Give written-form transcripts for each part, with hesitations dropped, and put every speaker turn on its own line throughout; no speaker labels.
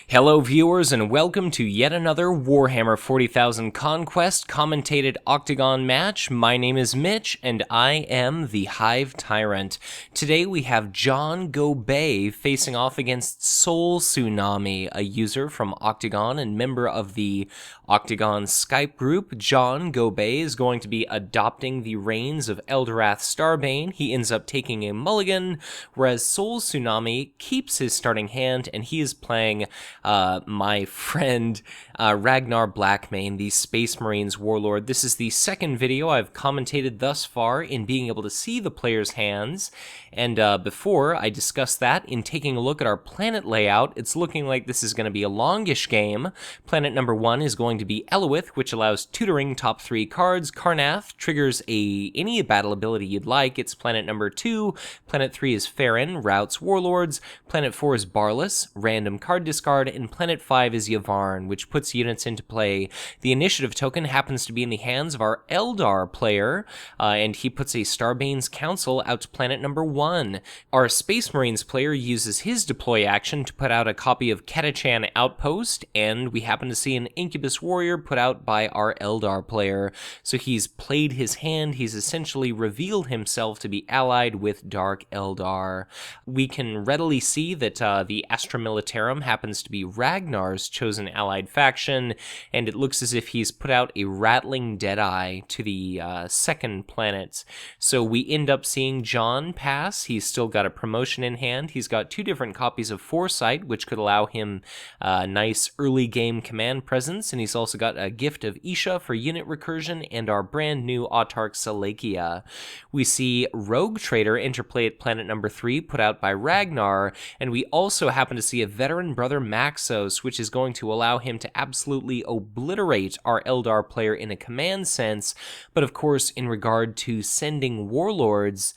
Hello viewers and welcome to yet another Warhammer 40,000 Conquest commentated Octagon match. My name is Mitch and I am the Hive Tyrant. Today we have John Gobeil facing off against soultsunami, a user from Octagon and member of the Octagon Skype group. John Gobeil is going to be adopting the reins of Eldorath Starbane. He ends up taking a mulligan, whereas soultsunami keeps his starting hand and he is playing my friend Ragnar Blackmane, the Space Marines Warlord. This is the second video I've commentated thus far in being able to see the players' hands, and before I discuss that, in taking a look at our planet layout, it's looking like this is going to be a longish game. Planet number 1 is going to be Eloith, which allows tutoring top 3 cards. Karnath triggers any battle ability you'd like. It's planet number 2. Planet 3 is Farron, routes Warlords. Planet 4 is Barlas, random card discard, and Planet 5 is Yavharn, which puts units into play. The initiative token happens to be in the hands of our Eldar player, and he puts a Starbane's Council out to planet number 1. Our Space Marines player uses his deploy action to put out a copy of Catachan Outpost, and we happen to see an Incubus Warrior put out by our Eldar player. So he's played his hand, he's essentially revealed himself to be allied with Dark Eldar. We can readily see that the Astra Militarum happens to be Ragnar's chosen allied faction, and it looks as if he's put out a Rattling Deadeye to the second planet. So we end up seeing John pass. He's still got a promotion in hand. He's got 2 different copies of Foresight, which could allow him nice early game command presence, and he's also got a gift of Isha for unit recursion and our brand new Autarch Salakia. We see Rogue Trader interplay at planet number 3, put out by Ragnar, and we also happen to see a veteran brother Maxos, which is going to allow him to absolutely obliterate our Eldar player in a command sense, but of course in regard to sending warlords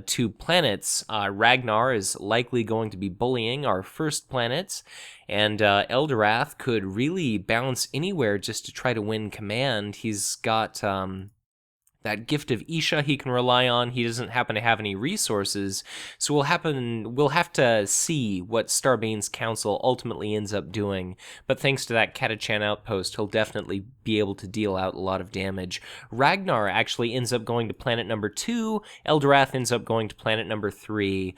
to planets, Ragnar is likely going to be bullying our first planets, and Eldorath could really bounce anywhere just to try to win command. He's got that gift of Isha he can rely on. He doesn't happen to have any resources, so we'll have to see what Starbane's Council ultimately ends up doing. But thanks to that Catachan Outpost, he'll definitely be able to deal out a lot of damage. Ragnar actually ends up going to planet number 2. Eldorath ends up going to planet number 3.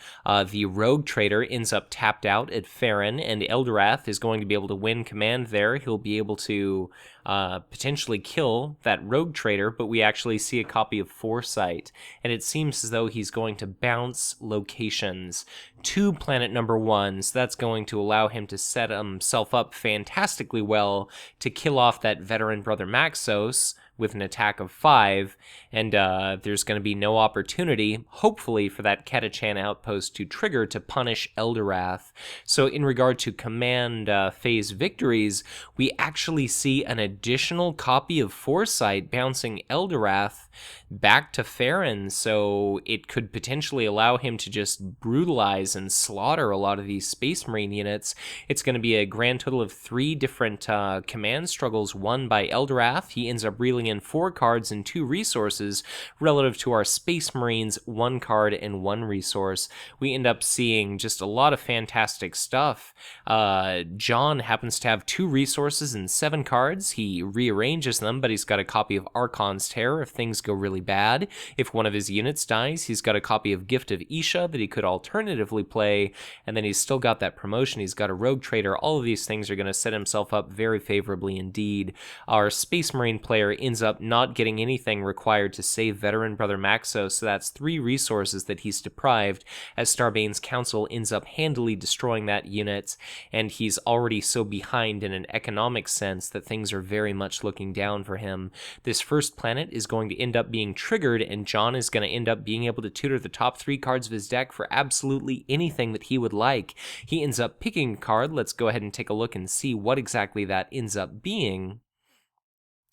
The Rogue Trader ends up tapped out at Farron, and Eldorath is going to be able to win command there. He'll be able to potentially kill that Rogue Trader, but we actually see a copy of Foresight, and it seems as though he's going to bounce locations to planet number 1, so that's going to allow him to set himself up fantastically well to kill off that veteran brother Maxos with an attack of 5, and there's going to be no opportunity, hopefully, for that Catachan Outpost to trigger to punish Eldorath. So in regard to command phase victories, we actually see an additional copy of Foresight bouncing Eldorath back to Farron, so it could potentially allow him to just brutalize and slaughter a lot of these Space Marine units. It's going to be a grand total of 3 different command struggles won by Eldorath. He ends up reeling in 4 cards and 2 resources relative to our Space Marines 1 card and 1 resource. We end up seeing just a lot of fantastic stuff. John happens to have 2 resources and 7 cards. He rearranges them, but he's got a copy of Archon's Terror if things go really bad. If one of his units dies, he's got a copy of Gift of Isha that he could alternatively play, and then he's still got that promotion. He's got a Rogue Trader. All of these things are going to set himself up very favorably indeed. Our Space Marine player ends up not getting anything required to save veteran brother Maxos, so that's 3 resources that he's deprived, as Starbane's Council ends up handily destroying that unit, and he's already so behind in an economic sense that things are very much looking down for him. This first planet is going to end up being triggered, and John is going to end up being able to tutor the top 3 cards of his deck for absolutely anything that he would like. He ends up picking a card. Let's go ahead and take a look and see what exactly that ends up being.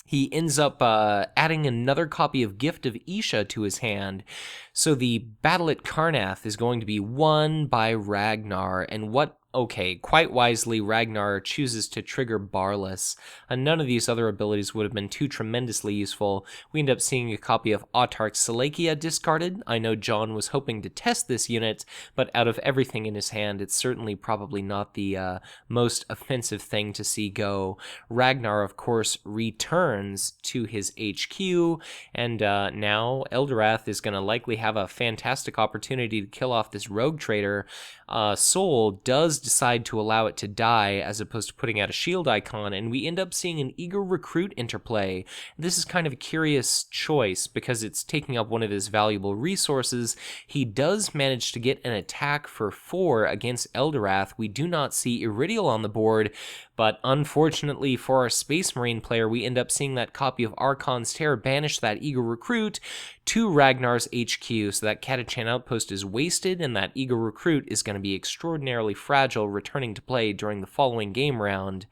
He ends up adding another copy of Gift of Isha to his hand. So the battle at Karnath is going to be won by Ragnar, and what okay, quite wisely, Ragnar chooses to trigger Barless. None of these other abilities would have been too tremendously useful. We end up seeing a copy of Autarch Salakia discarded. I know John was hoping to test this unit, but out of everything in his hand, it's certainly probably not the most offensive thing to see go. Ragnar, of course, returns to his HQ, and now Eldorath is going to likely have a fantastic opportunity to kill off this rogue trader. Soul does decide to allow it to die as opposed to putting out a shield icon, and we end up seeing an eager recruit interplay. This is kind of a curious choice because it's taking up one of his valuable resources. He does manage to get an attack for 4 against Eldorath. We do not see Iridial on the board, but unfortunately for our Space Marine player, we end up seeing that copy of Archon's Terror banish that eager recruit to Ragnar's HQ, so that Catachan outpost is wasted, and that eager recruit is going to be extraordinarily fragile, returning to play during the following game round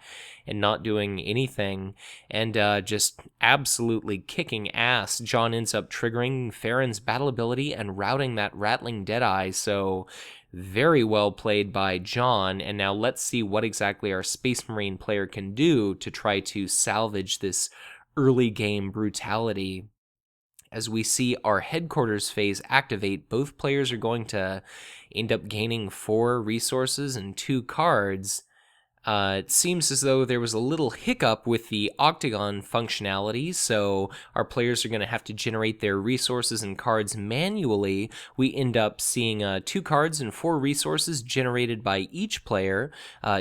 and not doing anything, and just absolutely kicking ass. John ends up triggering Farron's battle ability and routing that Rattling Deadeye, so very well played by John. And now let's see what exactly our Space Marine player can do to try to salvage this early game brutality. As we see our headquarters phase activate, both players are going to end up gaining 4 resources and 2 cards. It seems as though there was a little hiccup with the Octagon functionality, so our players are going to have to generate their resources and cards manually. We end up seeing 2 cards and 4 resources generated by each player.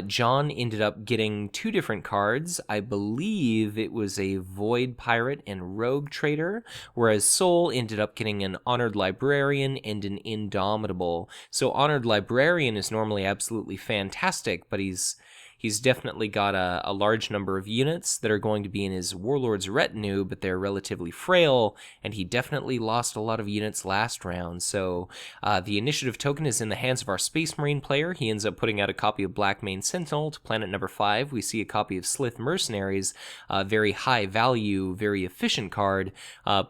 John ended up getting 2 different cards. I believe it was a Void Pirate and Rogue Trader, whereas Soul ended up getting an Honored Librarian and an Indomitable. So Honored Librarian is normally absolutely fantastic, but he's definitely got a large number of units that are going to be in his Warlord's retinue, but they're relatively frail, and he definitely lost a lot of units last round. So the initiative token is in the hands of our Space Marine player. He ends up putting out a copy of Blackmane Sentinel to planet number 5. We see a copy of Slith Mercenaries, a very high value, very efficient card,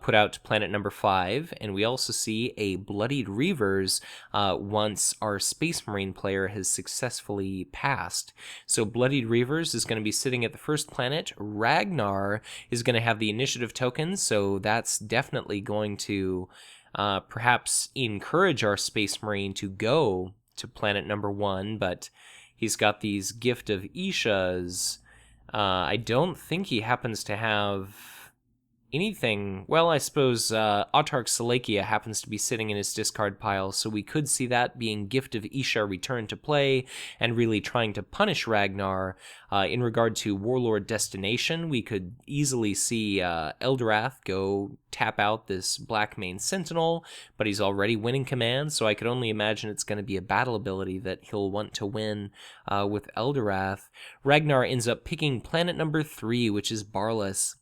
put out to planet number 5. And we also see a Bloodied Reavers once our Space Marine player has successfully passed. So Bloodied Reavers is going to be sitting at the first planet. Ragnar is going to have the initiative token, so that's definitely going to perhaps encourage our Space Marine to go to planet number 1, but he's got these Gift of Ishas. I don't think he happens to have anything. Well, I suppose Autarch Salakia happens to be sitting in his discard pile, so we could see that being Gift of Isha returned to play and really trying to punish Ragnar. In regard to Warlord Destination, we could easily see Eldorath go tap out this Blackmane Sentinel, but he's already winning command, so I could only imagine it's going to be a battle ability that he'll want to win with Eldorath. Ragnar ends up picking planet number 3, which is Barless,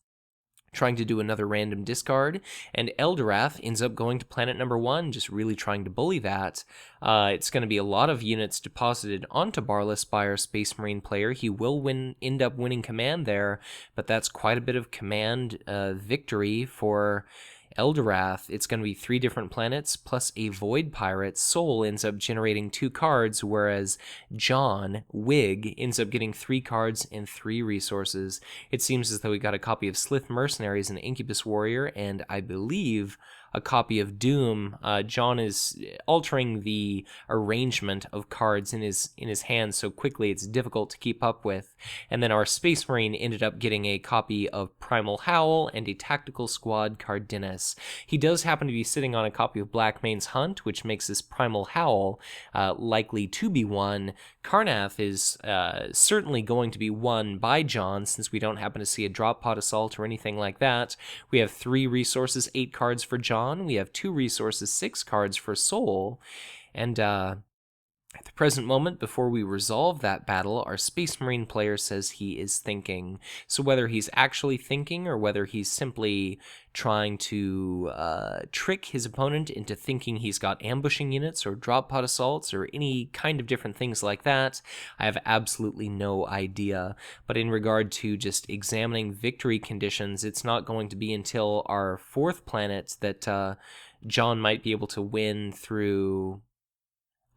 trying to do another random discard, and Eldorath ends up going to planet number 1, just really trying to bully that. It's going to be a lot of units deposited onto Barless by our Space Marine player. He will end up winning command there, but that's quite a bit of command victory for Eldorath. It's going to be 3 different planets plus a Void Pirate. Soul ends up generating 2 cards, whereas John Wig ends up getting 3 cards and 3 resources. It seems as though we got a copy of Slith Mercenaries and Incubus Warrior, and I believe a copy of Doom. John is altering the arrangement of cards in his hand so quickly it's difficult to keep up with. And then our Space Marine ended up getting a copy of Primal Howl and a Tactical Squad Cardenas. He does happen to be sitting on a copy of Blackmane's Hunt, which makes this Primal Howl likely to be won. Karnath is certainly going to be won by John, since we don't happen to see a Drop Pod Assault or anything like that. We have 3 resources, 8 cards for John. We have 2 resources, 6 cards for Soul. And at the present moment, before we resolve that battle, our Space Marine player says he is thinking. So whether he's actually thinking or whether he's simply trying to trick his opponent into thinking he's got ambushing units or drop pod assaults or any kind of different things like that, I have absolutely no idea. But in regard to just examining victory conditions, it's not going to be until our 4th planet that John might be able to win through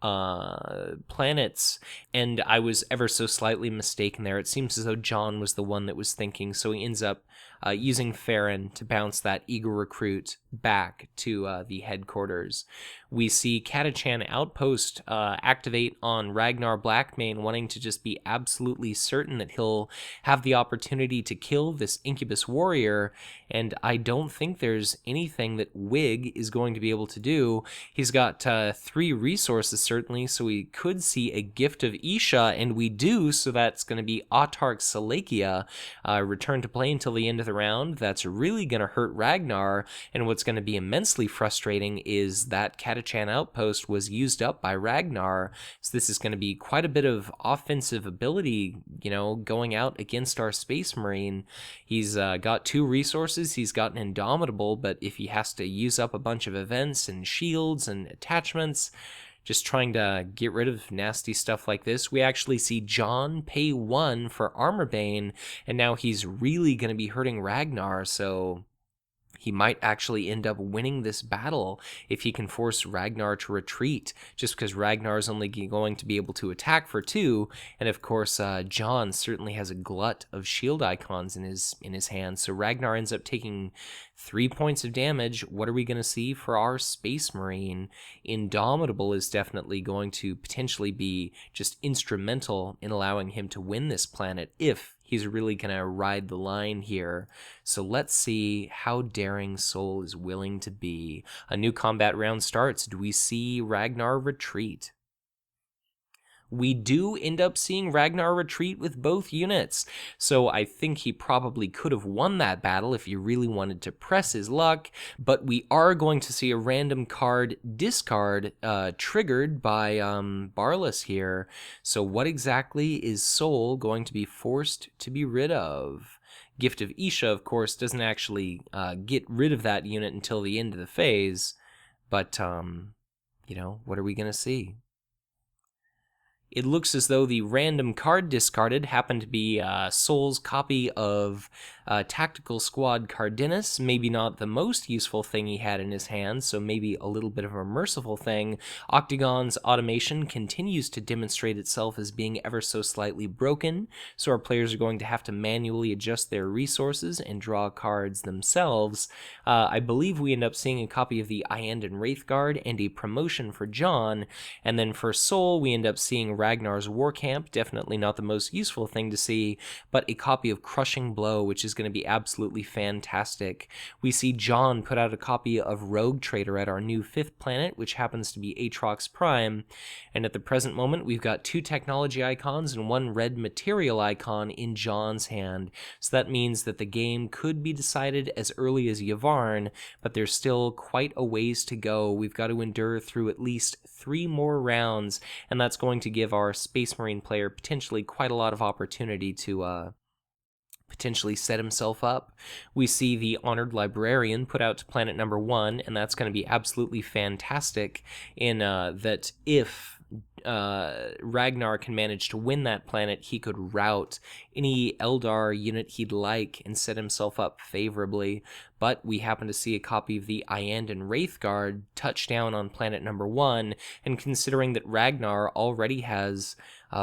planets, and I was ever so slightly mistaken there. It seems as though John was the one that was thinking, so he ends up using Farron to bounce that eager recruit back to the headquarters. We see Catachan Outpost activate on Ragnar Blackmane, wanting to just be absolutely certain that he'll have the opportunity to kill this Incubus Warrior, and I don't think there's anything that Wig is going to be able to do. He's got 3 resources, certainly, so we could see a Gift of Isha, and we do, so that's going to be Autarch Salakia return to play until the end of the round. That's really going to hurt Ragnar, and what's going to be immensely frustrating is that Catachan Outpost was used up by Ragnar, so this is going to be quite a bit of offensive ability, going out against our Space Marine. He's got 2 resources, he's got an Indomitable, but if he has to use up a bunch of events and shields and attachments, just trying to get rid of nasty stuff like this, we actually see John pay 1 for Armorbane, and now he's really going to be hurting Ragnar, so he might actually end up winning this battle if he can force Ragnar to retreat, just because Ragnar is only going to be able to attack for 2, and of course John certainly has a glut of shield icons in his hand, so Ragnar ends up taking 3 points of damage. What are we going to see for our Space Marine? Indomitable is definitely going to potentially be just instrumental in allowing him to win this planet if he's really going to ride the line here. So let's see how daring Soul is willing to be. A new combat round starts. Do we see Ragnar retreat? We do end up seeing Ragnar retreat with both units, so I think he probably could have won that battle if he really wanted to press his luck, but we are going to see a random card discard triggered by Barlas here. So what exactly is Soul going to be forced to be rid of? Gift of Isha, of course, doesn't actually get rid of that unit until the end of the phase, but, what are we going to see? It looks as though the random card discarded happened to be Soul's copy of Tactical Squad Cardenas. Maybe not the most useful thing he had in his hand, so maybe a little bit of a merciful thing. Octagon's automation continues to demonstrate itself as being ever so slightly broken, so our players are going to have to manually adjust their resources and draw cards themselves. I believe we end up seeing a copy of the Iandan Wraithguard and a promotion for John, and then for Soul we end up seeing Ragnar's War Camp, definitely not the most useful thing to see, but a copy of Crushing Blow, which is going to be absolutely fantastic. We see John put out a copy of Rogue Trader at our new 5th planet, which happens to be Aatrox Prime, and at the present moment we've got 2 technology icons and 1 red material icon in John's hand, so that means that the game could be decided as early as Yavvarn, but there's still quite a ways to go. We've got to endure through at least 3 more rounds, and that's going to give our Space Marine player potentially quite a lot of opportunity to potentially set himself up. We see the Honored Librarian put out to planet number 1, and that's going to be absolutely fantastic in that if Ragnar can manage to win that planet, he could rout any Eldar unit he'd like and set himself up favorably. But we happen to see a copy of the Iandan Wraithguard touch down on planet number 1, and considering that Ragnar already has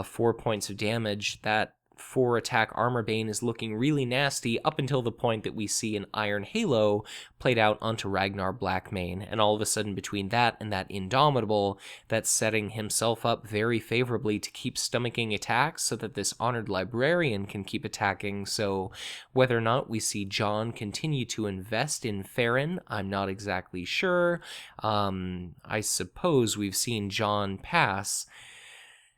4 points of damage, that 4 attack Armorbane is looking really nasty up until the point that we see an Iron Halo played out onto Ragnar Blackmane, and all of a sudden between that and that Indomitable, that's setting himself up very favorably to keep stomaching attacks so that this Honored Librarian can keep attacking. So whether or not we see John continue to invest in Farron, I'm not exactly sure. I suppose we've seen John pass,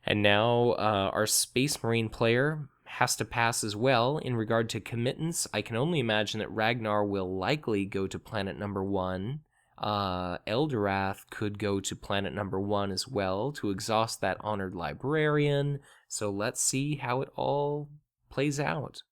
and now our Space Marine player has to pass as well. In regard to committance, I can only imagine that Ragnar will likely go to planet number 1. Eldorath could go to planet number 1 as well to exhaust that Honored Librarian. So let's see how it all plays out.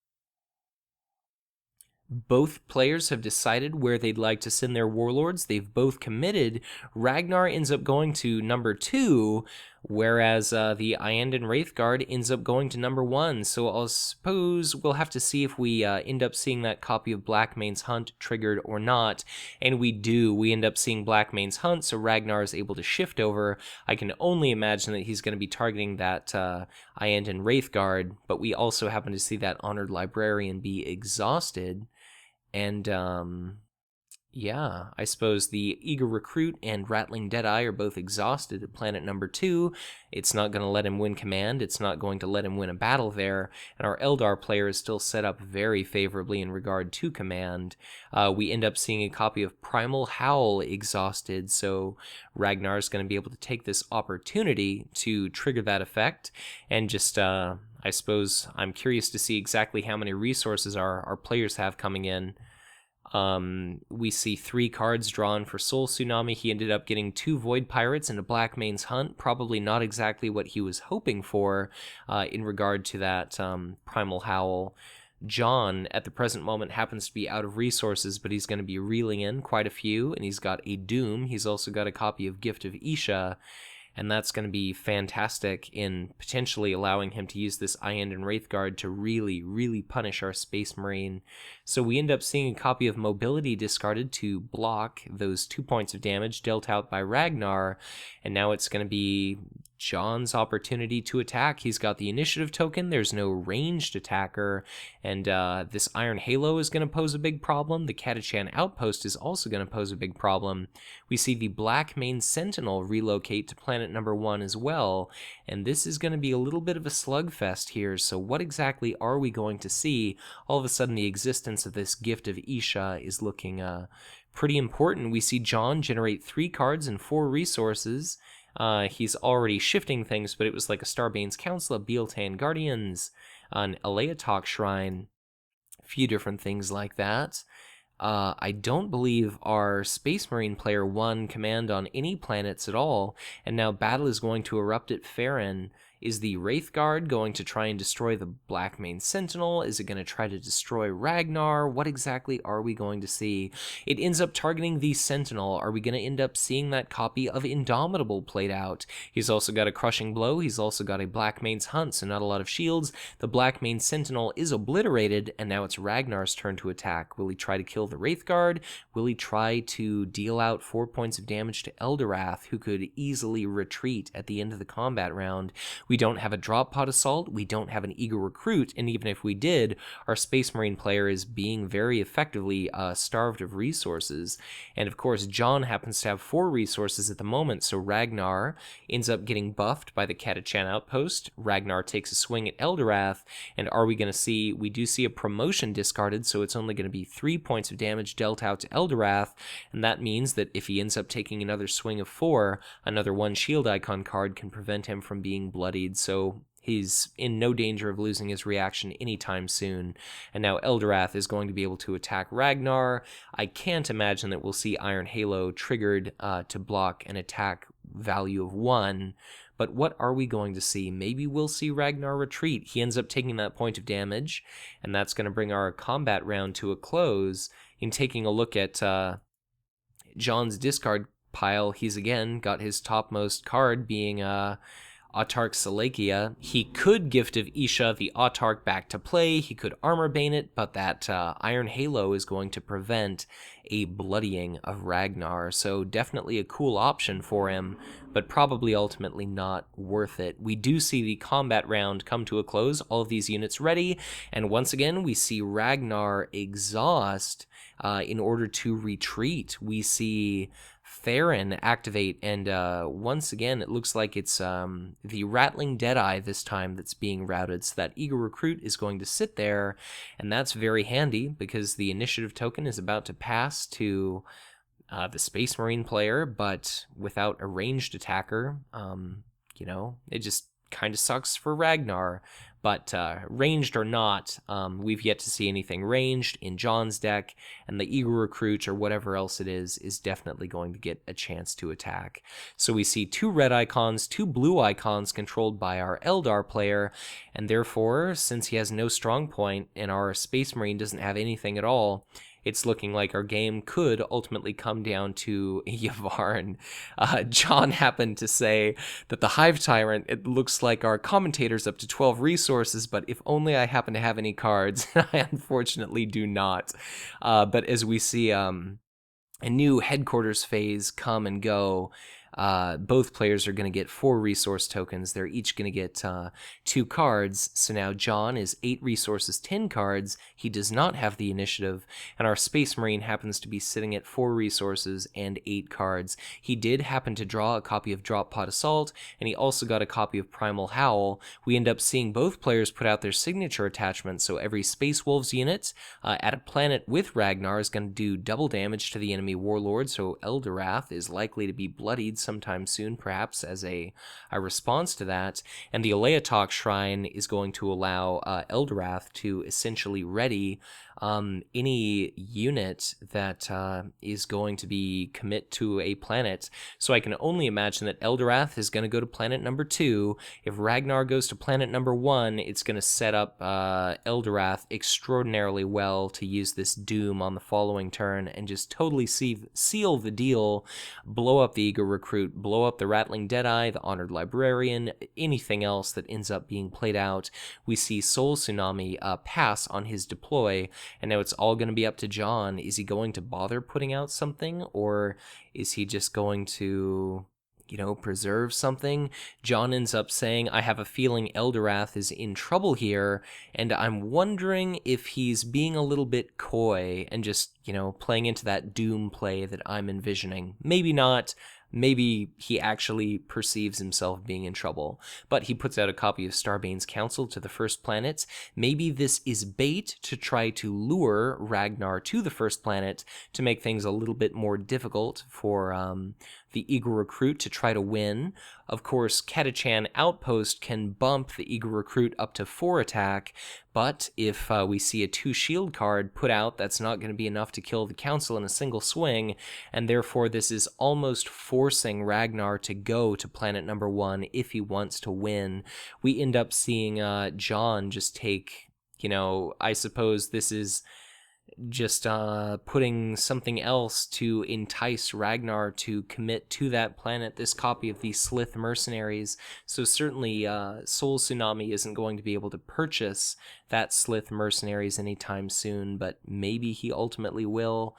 Both players have decided where they'd like to send their warlords. They've both committed. Ragnar ends up going to number 2, whereas the Iandan Wraithguard ends up going to number 1. So I'll suppose we'll have to see if we end up seeing that copy of Blackmane's Hunt triggered or not, and we do. We end up seeing Blackmane's Hunt, so Ragnar is able to shift over. I can only imagine that he's going to be targeting that Iandan Wraithguard, but we also happen to see that Honored Librarian be exhausted, and yeah, I suppose the Eager Recruit and Rattling Deadeye are both exhausted at planet number 2. It's not going to let him win command. It's not going to let him win a battle there. And our Eldar player is still set up very favorably in regard to command. We end up seeing a copy of Primal Howl exhausted, so Ragnar's going to be able to take this opportunity to trigger that effect. And just, I suppose, I'm curious to see exactly how many resources our players have coming in. We see 3 cards drawn for Soul Tsunami. He ended up getting 2 Void Pirates and a Blackmane's Hunt. Probably not exactly what he was hoping for in regard to that Primal Howl. John, at the present moment, happens to be out of resources, but he's going to be reeling in quite a few, and he's got a Doom. He's also got a copy of Gift of Isha, and that's going to be fantastic in potentially allowing him to use this Iandan Wraithguard to really, really punish our Space Marine. So we end up seeing a copy of Mobility discarded to block those 2 points of damage dealt out by Ragnar, and now it's going to be John's opportunity to attack. He's got the initiative token. There's no ranged attacker, and this Iron Halo is going to pose a big problem. The Catachan Outpost is also going to pose a big problem. We see the Blackmane Sentinel relocate to planet number 1 as well, and this is going to be a little bit of a slugfest here. So what exactly are we going to see? All of a sudden, the existence of this Gift of Isha is looking pretty important. We see John generate 3 cards and 4 resources. He's already shifting things, but it was like a Starbane's Council, a Bealtan Guardians, an Aleatok Shrine, a few different things like that. I don't believe our Space Marine player won command on any planets at all, and now battle is going to erupt at Farron. Is the Wraithguard going to try and destroy the Blackmane Sentinel? Is it going to try to destroy Ragnar? What exactly are we going to see? It ends up targeting the Sentinel. Are we going to end up seeing that copy of Indomitable played out? He's also got a Crushing Blow. He's also got a Blackmane's Hunt, so not a lot of shields. The Blackmane Sentinel is obliterated, and now it's Ragnar's turn to attack. Will he try to kill the Wraithguard? Will he try to deal out 4 points of damage to Eldorath, who could easily retreat at the end of the combat round? We don't have a Drop Pod Assault, we don't have an Eager Recruit, and even if we did, our Space Marine player is being very effectively starved of resources. And of course, John happens to have 4 resources at the moment, so Ragnar ends up getting buffed by the Catachan Outpost. Ragnar takes a swing at Eldorath, and are we going to see, we do see a promotion discarded, so it's only going to be 3 points of damage dealt out to Eldorath, and that means that if he ends up taking another swing of 4, another 1 shield icon card can prevent him from being bloodied, so he's in no danger of losing his reaction anytime soon. And now Eldorath is going to be able to attack Ragnar. I can't imagine that we'll see Iron Halo triggered to block an attack value of 1, but what are we going to see? Maybe we'll see Ragnar retreat. He ends up taking that point of damage, and that's going to bring our combat round to a close. In taking a look at John's discard pile, he's again got his topmost card being Autarch Salakia. He could Gift of Isha the Autarch back to play, he could Armor Bane it, but that Iron Halo is going to prevent a bloodying of Ragnar, so definitely a cool option for him, but probably ultimately not worth it. We do see the combat round come to a close, all of these units ready, and once again we see Ragnar exhaust in order to retreat. We see Farron activate, and once again it looks like it's the Rattling Deadeye this time that's being routed, so that Eager Recruit is going to sit there, and that's very handy because the initiative token is about to pass to the Space Marine player, but without a ranged attacker. You know, it just kind of sucks for Ragnar, but ranged or not, we've yet to see anything ranged in John's deck, and the Eager Recruit or whatever else it is definitely going to get a chance to attack. So we see 2 red icons, 2 blue icons controlled by our Eldar player, and therefore, since he has no strong point and our Space Marine doesn't have anything at all, it's looking like our game could ultimately come down to Yavahn. John happened to say that the Hive Tyrant, it looks like our commentator's up to 12 resources, but if only I happen to have any cards. I unfortunately do not. But as we see a new headquarters phase come and go, both players are going to get 4 resource tokens. They're each going to get 2 cards. So now John is 8 resources, 10 cards. He does not have the initiative. And our Space Marine happens to be sitting at 4 resources and 8 cards. He did happen to draw a copy of Drop Pod Assault, and he also got a copy of Primal Howl. We end up seeing both players put out their signature attachments. So every Space Wolves unit at a planet with Ragnar is going to do double damage to the enemy warlord. So Eldorath is likely to be bloodied sometime soon, perhaps as a response to that. And the Aleatok Shrine is going to allow Eldorath to essentially ready any unit that is going to be commit to a planet. So I can only imagine that Eldorath is going to go to planet number 2. If Ragnar goes to planet number 1, it's going to set up Eldorath extraordinarily well to use this Doom on the following turn and just totally seal the deal, blow up the Eager Recruit, blow up the Rattling Deadeye, the Honored Librarian, anything else that ends up being played out. We see Soul Tsunami pass on his deploy, and now it's all going to be up to John. Is he going to bother putting out something, or is he just going to, preserve something? John ends up saying, I have a feeling Eldorath is in trouble here, and I'm wondering if he's being a little bit coy and just, playing into that Doom play that I'm envisioning. Maybe not. Maybe he actually perceives himself being in trouble, but he puts out a copy of Starbane's Council to the first planet. Maybe this is bait to try to lure Ragnar to the first planet to make things a little bit more difficult for the Eagle Recruit to try to win. Of course, Catachan Outpost can bump the Eagle Recruit up to 4 attack, but if we see a 2 shield card put out, that's not going to be enough to kill the Council in a single swing, and therefore this is almost forcing Ragnar to go to planet number 1 if he wants to win. We end up seeing John just take, I suppose this is just putting something else to entice Ragnar to commit to that planet, this copy of the Slith Mercenaries. So certainly Soul Tsunami isn't going to be able to purchase that Slith Mercenaries anytime soon, but maybe he ultimately will.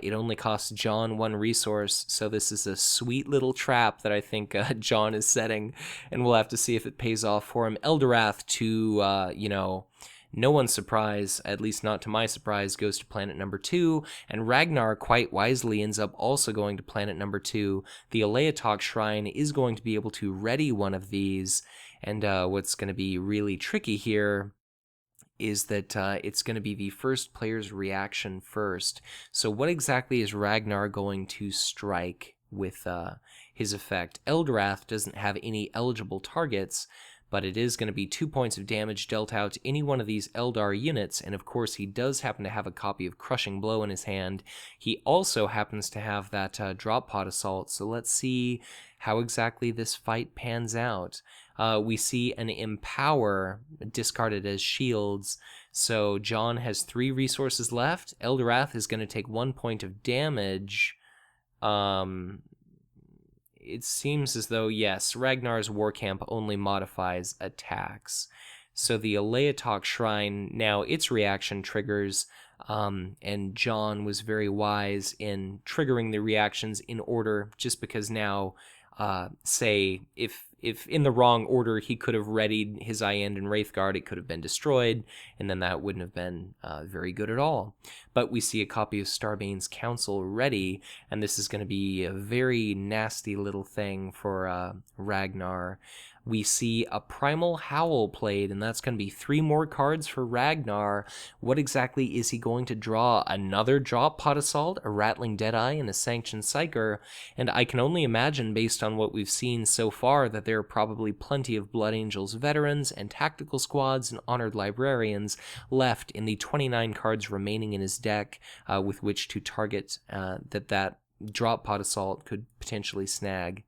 It only costs John 1 resource, so this is a sweet little trap that I think John is setting, and we'll have to see if it pays off for him. Eldorath to, no one's surprise, at least not to my surprise, goes to planet number 2, and Ragnar quite wisely ends up also going to planet number 2. The Aleatok Shrine is going to be able to ready one of these, and what's going to be really tricky here is that it's going to be the first player's reaction first. So what exactly is Ragnar going to strike with his effect? Eldorath doesn't have any eligible targets, but it is going to be 2 points of damage dealt out to any one of these Eldar units, and of course he does happen to have a copy of Crushing Blow in his hand. He also happens to have that Drop Pod Assault, so let's see how exactly this fight pans out. We see an Empower discarded as shields, so John has 3 resources left. Eldorath is going to take 1 point of damage. It seems as though, yes, Ragnar's War Camp only modifies attacks. So the Aleatok Shrine, now its reaction triggers, and John was very wise in triggering the reactions in order, just because now, say, if in the wrong order he could have readied his Iend and Wraithguard, it could have been destroyed, and then that wouldn't have been very good at all. But we see a copy of Starbane's Council ready, and this is going to be a very nasty little thing for Ragnar. We see a Primal Howl played, and that's going to be 3 more cards for Ragnar. What exactly is he going to draw? Another Drop Pod Assault, a Rattling Deadeye, and a Sanctioned Psyker, and I can only imagine, based on what we've seen so far, that there are probably plenty of Blood Angels veterans and tactical squads and Honored Librarians left in the 29 cards remaining in his deck with which to target that Drop Pod Assault could potentially snag.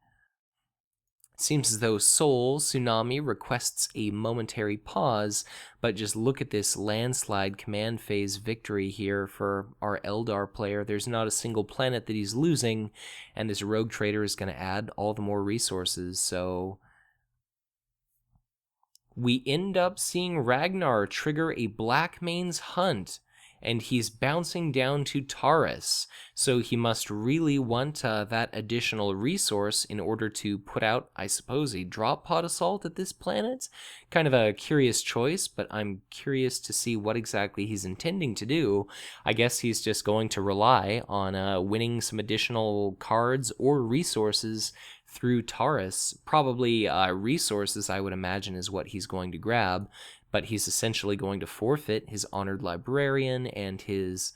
Seems as though soultsunami requests a momentary pause, but just look at this landslide command phase victory here for our Eldar player. There's not a single planet that he's losing, and this rogue trader is going to add all the more resources, so we end up seeing Ragnar trigger a Blackmane's Hunt, and he's bouncing down to Taurus, so he must really want that additional resource in order to put out, I suppose, a drop pod assault at this planet. Kind of a curious choice, but I'm curious to see what exactly he's intending to do. I guess he's just going to rely on winning some additional cards or resources through Taurus. Probably resources, I would imagine, is what he's going to grab, but he's essentially going to forfeit his Honored Librarian and his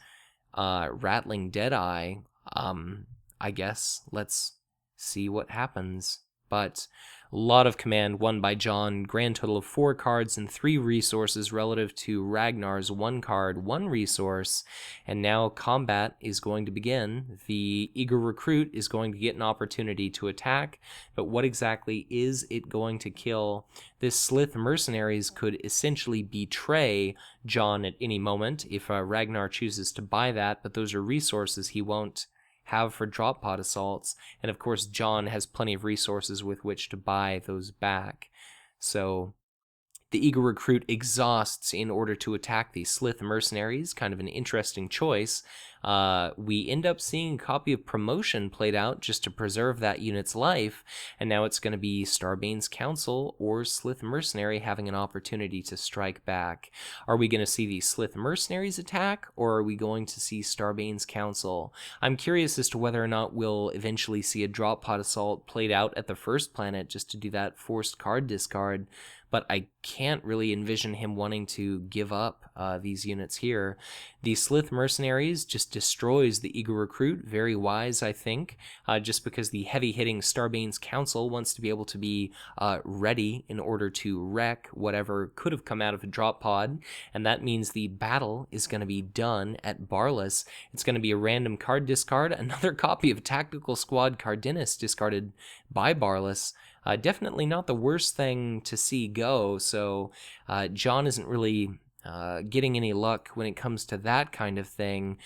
Rattling Deadeye. I guess let's see what happens. But a lot of command won by John, grand total of 4 cards and 3 resources relative to Ragnar's 1 card, 1 resource, and now combat is going to begin. The eager recruit is going to get an opportunity to attack, but what exactly is it going to kill? This Slith Mercenaries could essentially betray John at any moment if Ragnar chooses to buy that, but those are resources he won't have for drop pod assaults, and of course John has plenty of resources with which to buy those back. So the eager recruit exhausts in order to attack the Slith Mercenaries, kind of an interesting choice. We end up seeing a copy of Promotion played out just to preserve that unit's life, and now it's going to be Starbane's Council or Slith Mercenary having an opportunity to strike back. Are we going to see the Slith Mercenaries attack, or are we going to see Starbane's Council? I'm curious as to whether or not we'll eventually see a drop pod assault played out at the first planet just to do that forced card discard, but I can't really envision him wanting to give up these units here. The Slith Mercenaries just destroys the eager recruit. Very wise, I think, just because the heavy-hitting Starbane's Council wants to be able to be ready in order to wreck whatever could have come out of a drop pod, and that means the battle is going to be done at Barlas. It's going to be a random card discard, another copy of Tactical Squad Cardenas discarded by Barlas. Definitely not the worst thing to see go, so John isn't really getting any luck when it comes to that kind of thing.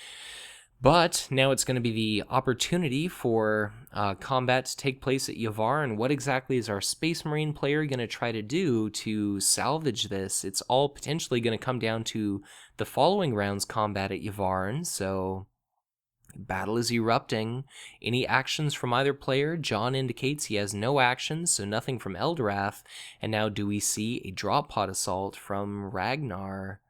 But now it's going to be the opportunity for combat to take place at Yavar, and what exactly is our Space Marine player going to try to do to salvage this? It's all potentially going to come down to the following round's combat at Yavarn, so battle is erupting. Any actions from either player? John indicates he has no actions, so nothing from Eldorath. And now do we see a drop pod assault from Ragnar?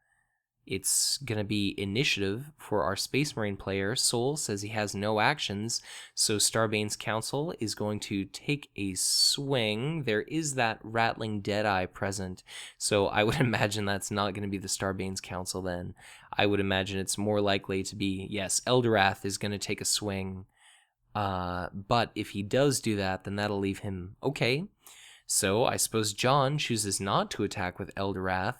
It's going to be initiative for our Space Marine player. Soul says he has no actions, so Starbane's Council is going to take a swing. There is that Rattling Deadeye present, so I would imagine that's not going to be the Starbane's Council then. I would imagine it's more likely to be, yes, Eldorath is going to take a swing, but if he does do that, then that'll leave him okay. So I suppose John chooses not to attack with Eldorath.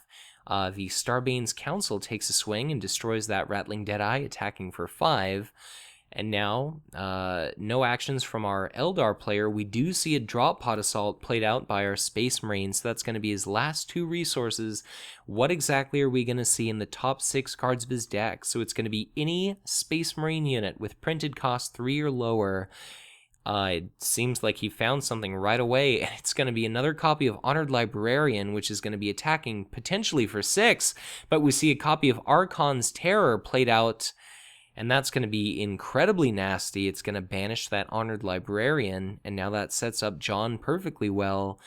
The Starbane's Council takes a swing and destroys that Rattling Deadeye, attacking for 5. And now, no actions from our Eldar player. We do see a drop pod assault played out by our Space Marine, so that's going to be his last 2 resources. What exactly are we going to see in the top 6 cards of his deck? So it's going to be any Space Marine unit with printed cost 3 or lower. It seems like he found something right away, and it's going to be another copy of Honored Librarian, which is going to be attacking potentially for 6, but we see a copy of Archon's Terror played out, and that's going to be incredibly nasty. It's going to banish that Honored Librarian, and now that sets up John perfectly well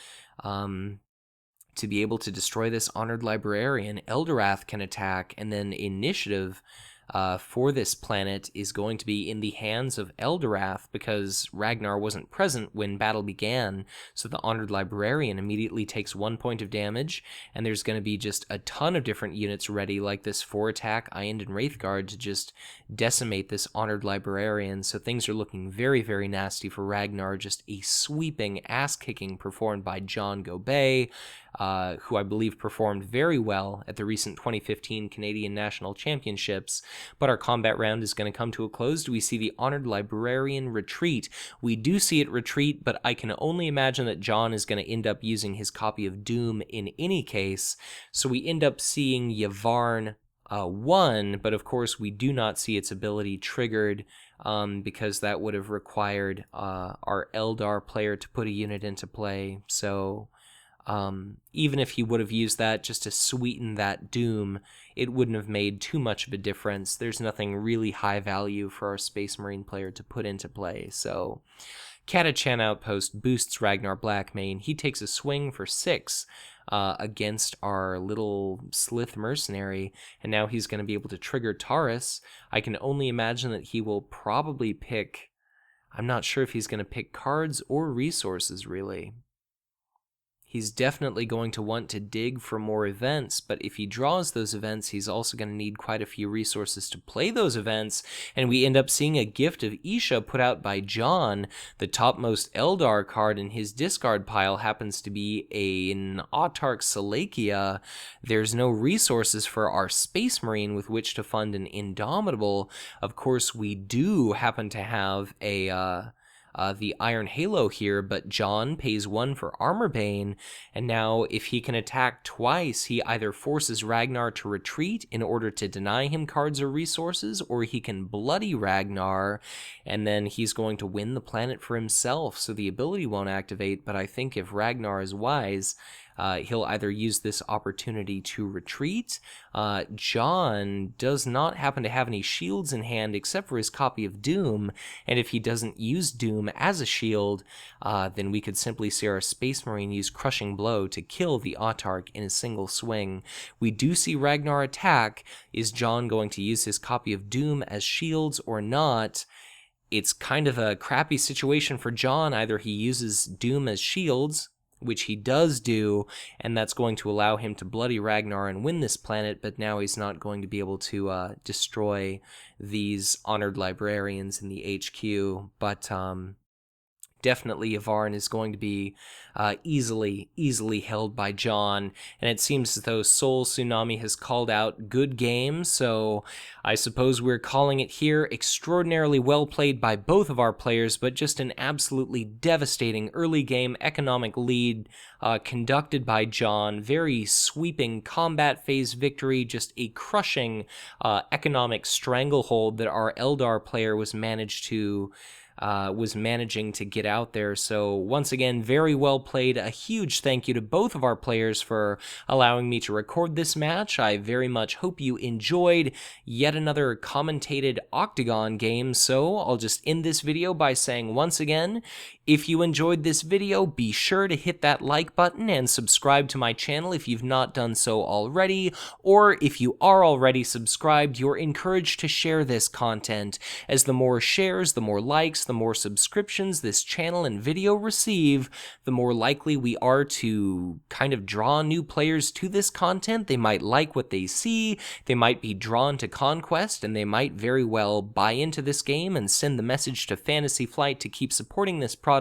to be able to destroy this Honored Librarian. Eldorath can attack, and then initiative for this planet is going to be in the hands of Eldorath because Ragnar wasn't present when battle began, so the Honored Librarian immediately takes 1 point of damage, and there's going to be just a ton of different units ready, like this 4-attack Iand and Wraithguard, to just decimate this Honored Librarian, so things are looking very, very nasty for Ragnar. Just a sweeping ass-kicking performed by John Gobeil, who I believe performed very well at the recent 2015 Canadian National Championships. but our combat round is going to come to a close. Do we see the Honored Librarian retreat? We do see it retreat, but I can only imagine that John is going to end up using his copy of Doom in any case, so we end up seeing Yvarn 1, but of course we do not see its ability triggered, because that would have required our Eldar player to put a unit into play. So even if he would have used that just to sweeten that Doom, it wouldn't have made too much of a difference. There's nothing really high value for our Space Marine player to put into play. So Catachan Outpost boosts Ragnar Blackmane. He takes a swing for 6 against our little Slith mercenary, and now he's going to be able to trigger Taurus. I can only imagine that he will probably pick... I'm not sure if he's going to pick cards or resources, really. He's definitely going to want to dig for more events, but if he draws those events, he's also going to need quite a few resources to play those events, and we end up seeing a Gift of Isha put out by John. The topmost Eldar card in his discard pile happens to be an Autarch Salakia. There's no resources for our Space Marine with which to fund an Indomitable. Of course, we do happen to have the Iron Halo here, but John pays 1 for Armorbane, and now if he can attack twice, he either forces Ragnar to retreat in order to deny him cards or resources, or he can bloody Ragnar, and then he's going to win the planet for himself, so the ability won't activate. But I think if Ragnar is wise, he'll either use this opportunity to retreat. John does not happen to have any shields in hand except for his copy of Doom, and if he doesn't use Doom as a shield, then we could simply see our Space Marine use Crushing Blow to kill the Autarch in a single swing. We do see Ragnar attack. Is John going to use his copy of Doom as shields or not? It's kind of a crappy situation for John. Either he uses Doom as shields, which he does do, and that's going to allow him to bloody Ragnar and win this planet, but now he's not going to be able to destroy these Honored Librarians in the HQ. But definitely Yvarn is going to be easily held by John, and it seems as though Soul Tsunami has called out good game, so I suppose we're calling it here. Extraordinarily well played by both of our players, but just an absolutely devastating early game economic lead conducted by John. Very sweeping combat phase victory, just a crushing economic stranglehold that our Eldar player was managing to get out there. So once again, very well played. A huge thank you to both of our players for allowing me to record this match. I very much hope you enjoyed yet another commentated Octagon game. So I'll just end this video by saying once again, if you enjoyed this video, be sure to hit that like button and subscribe to my channel if you've not done so already, or if you are already subscribed, you're encouraged to share this content, as the more shares, the more likes, the more subscriptions this channel and video receive, the more likely we are to kind of draw new players to this content. They might like what they see, they might be drawn to Conquest, and they might very well buy into this game and send the message to Fantasy Flight to keep supporting this product,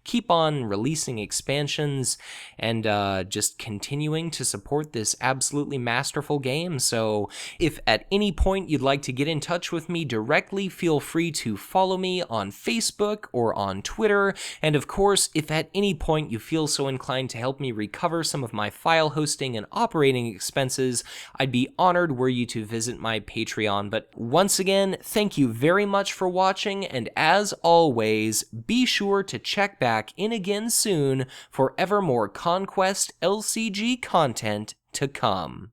keep on releasing expansions, and just continuing to support this absolutely masterful game. So if at any point you'd like to get in touch with me directly, feel free to follow me on Facebook or on Twitter, and of course, if at any point you feel so inclined to help me recover some of my file hosting and operating expenses, I'd be honored were you to visit my Patreon. But once again, thank you very much for watching, and as always, be sure to check back in again soon for ever more Conquest LCG content to come.